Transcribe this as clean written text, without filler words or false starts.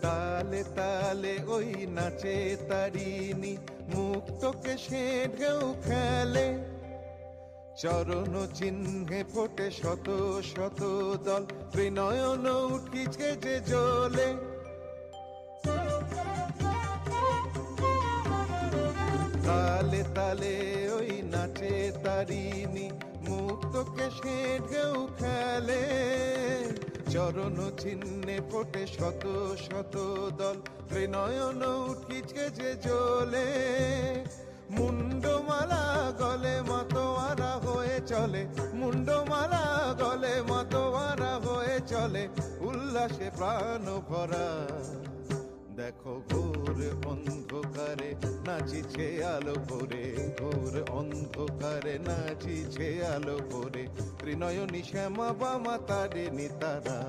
তালে তালে ওই নাচে তারিণী, মুক্তকে সে ঢেউ খেলে। চরণ চিহ্নে ফোটে শত শত দল, ত্রিনয়ন উঠিছে যে জ্বলে। তালে তালে ওই নাচে তারিণী, মুক্তকে সে ঢেউ খেলে। চরণ চিহ্নে ফোটে শত শত দল, ত্রিনয়ন উঠিছে যে জ্বলে। মুন্ডমালা গলে মাতোয়ারা হয়ে চলে, মুন্ডমালা গলে মাতোয়ারা হয়ে চলে, উল্লাসে প্রাণ ভরা। দেখো ঘোর অন্ধকারে নাচিছে আলো করে, ঘোর অন্ধকারে নাচিছে আলো করে, ত্রিনয়নী শ্যামা বামা তারিণী তারা।